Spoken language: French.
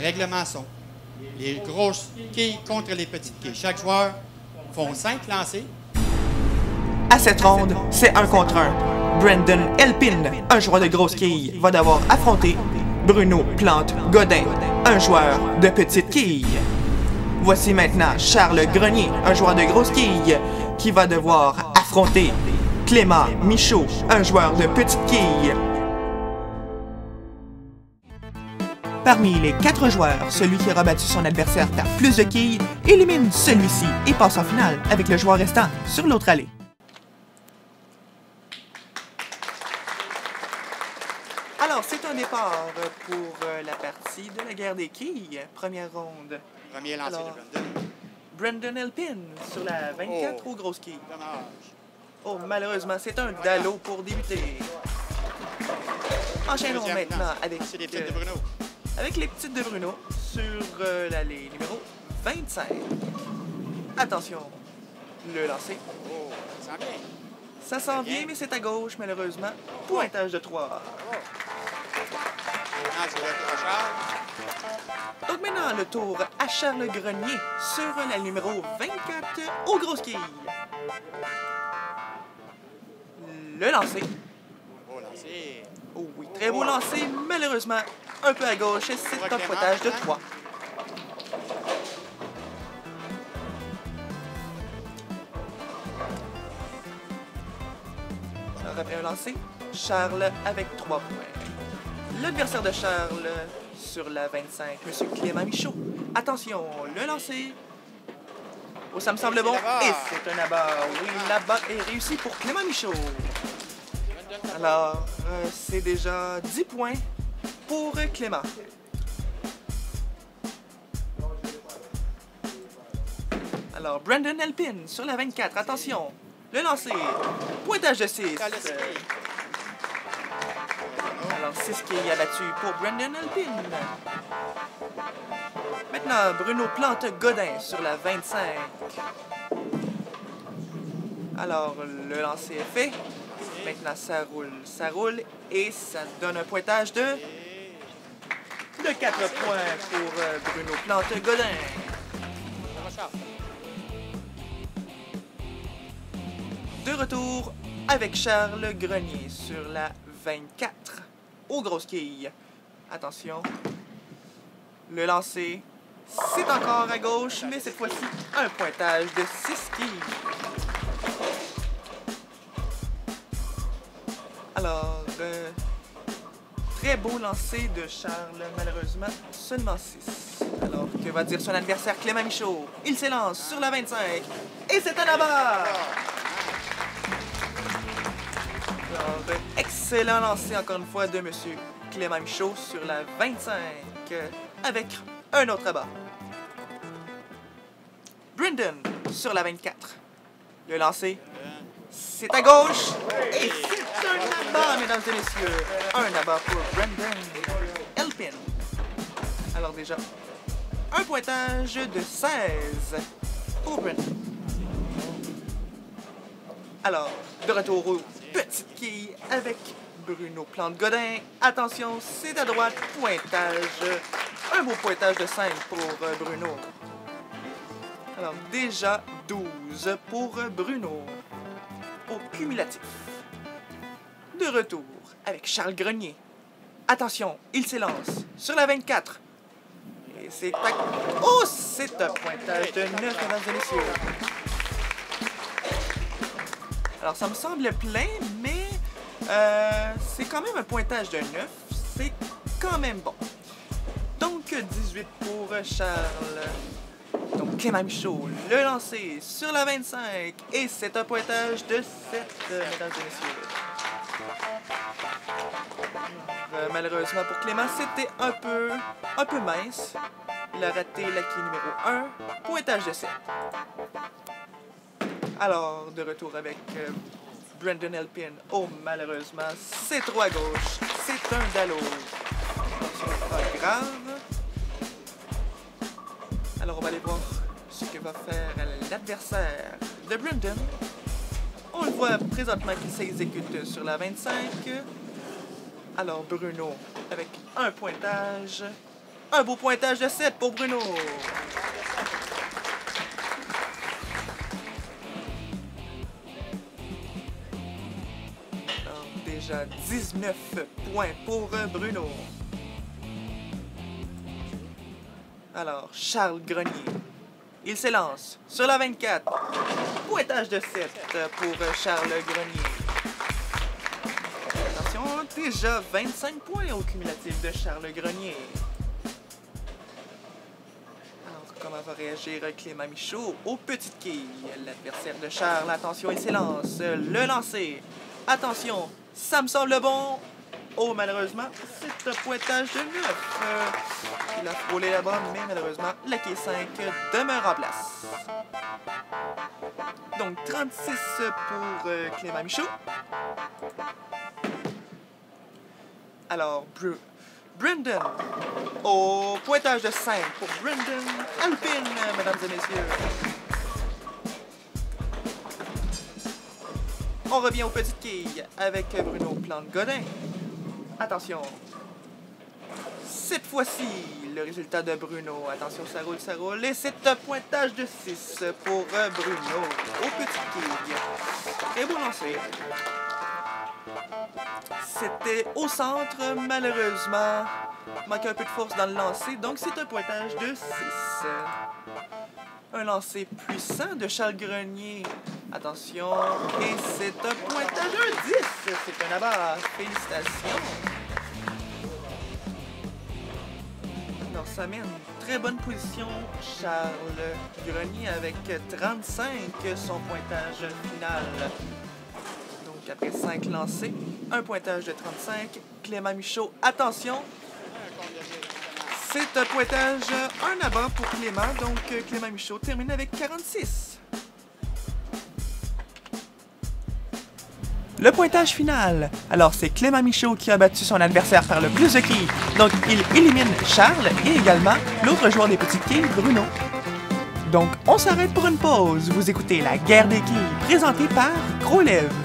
règlements sont les grosses quilles contre les petites quilles. Chaque joueur font 5 lancers. À cette ronde, c'est 1 contre 1. Brandon Elpin, un joueur de grosses quilles, va devoir affronter Bruno Plante-Godin, un joueur de petites quilles. Voici maintenant Charles Grenier, un joueur de grosses quilles, qui va devoir affronter Clément Michaud, un joueur de petites quilles. Parmi les 4 joueurs, celui qui aura battu son adversaire par plus de quilles élimine celui-ci et passe en finale avec le joueur restant sur l'autre allée. Alors, c'est un départ pour la partie de la guerre des quilles, première ronde. Premier lancer Alors, de Brandon. Brandon Elpin sur la 24 aux grosses quilles. Dommage. Oh, malheureusement, c'est un dallo pour débuter. Enchaînons Deuxième maintenant lance. avec, C'est les petites de Bruno. avec les petites de Bruno sur l'allée numéro 25. Attention, le lancer. Oh, ça sent bien. Ça sent bien, mais c'est à gauche, malheureusement. Pointage de 3. Maintenant, c'est le Charles. Donc maintenant, le tour à Charles Grenier sur la numéro 24 aux grosses quilles. Le lancer. Oh, lancer. Oh oui, très beau lancer, malheureusement, un peu à gauche, c'est un pointage de 3. Alors après un lancer, Charles avec 3 points. L'adversaire de Charles sur la 25, M. Clément Michaud. Attention, le lancer. Oh, ça me semble bon. Et c'est un abat. Oui, l'abat est réussi pour Clément Michaud. Alors, c'est déjà 10 points pour Clément. Alors, Brandon Elpin sur la 24. Attention, le lancer. Pointage de 6. Alors, 6 qui est abattu pour Brandon Elpin. Maintenant, Bruno Plante-Godin sur la 25. Alors, le lancer est fait. Maintenant, ça roule et ça donne un pointage de 4 points pour Bruno Plante-Godin. De retour avec Charles Grenier sur la 24 aux grosses quilles. Attention, le lancer, c'est encore à gauche, mais cette fois-ci, un pointage de 6 quilles. Alors, très beau lancer de Charles, malheureusement, seulement 6. Alors, que va dire son adversaire Clément Michaud? Il s'élance sur la 25, et c'est un abat! Alors, excellent lancer encore une fois de M. Clément Michaud sur la 25, avec un autre abat. Brandon sur la 24. Le lancer, c'est à gauche, et c'est un abat, mesdames et messieurs. Un abat pour Brandon Elpin. Alors déjà, un pointage de 16 pour Brandon. Alors, de retour aux petites quilles avec Bruno Plante-Godin. Attention, c'est à droite, pointage. Un beau pointage de 5 pour Bruno. Alors, déjà 12 pour Bruno. Au cumulatif. De retour avec Charles Grenier. Attention, il s'élance sur la 24. Et c'est à... Oh, c'est un pointage de 9, mesdames et messieurs. Alors, ça me semble plein, mais c'est quand même un pointage de 9. C'est quand même bon. Donc, 18 pour Charles. Donc, Clément Michaud, le lancer sur la 25. Et c'est un pointage de 7, mesdames et messieurs. Malheureusement pour Clément, c'était un peu mince. Il a raté la quille numéro 1. Pointage de 7. Alors, de retour avec Brandon Elpin. Oh, malheureusement, c'est trop à gauche. C'est un dallo. C'est pas grave. Alors, on va aller voir ce que va faire l'adversaire de Brandon. On le voit présentement qu'il s'exécute sur la 25. Alors, Bruno avec un pointage. Un beau pointage de 7 pour Bruno. Alors, déjà 19 points pour Bruno. Alors, Charles Grenier. Il s'élance sur la 24. Pointage de 7 pour Charles Grenier. Attention, déjà 25 points au cumulatif de Charles Grenier. Alors, comment va réagir Clément Michaud aux petites quilles? L'adversaire de Charles, attention, il s'élance. Le lancer. Attention, ça me semble bon. Oh, malheureusement, c'est un pointage de 9. Il a frôlé la bonne, mais malheureusement, la quille 5 demeure en place. Donc, 36 pour Clément Michaud. Alors, Brendan. Au pointage de 5 pour Brendan Alpine, mesdames et messieurs. On revient aux petites quilles avec Bruno Plante-Godin. Attention. Cette fois-ci, le résultat de Bruno. Attention, ça roule, ça roule. Et c'est un pointage de 6 pour Bruno aux petites quilles. Très beau lancer. C'était au centre, malheureusement. Manquait un peu de force dans le lancer, donc c'est un pointage de 6. Un lancer puissant de Charles Grenier. Attention, et c'est un pointage de 10. C'est un abat. Félicitations. Alors, ça met une très bonne position Charles Grenier avec 35, son pointage final. Donc, après 5 lancés, un pointage de 35. Clément Michaud, attention. C'est un pointage, un abat pour Clément. Donc, Clément Michaud termine avec 46. Le pointage final. Alors, c'est Clément Michaud qui a battu son adversaire par le plus de quilles. Donc, il élimine Charles et également l'autre joueur des petites quilles, Bruno. Donc, on s'arrête pour une pause. Vous écoutez La Guerre des quilles, présentée par Gros Lèvres.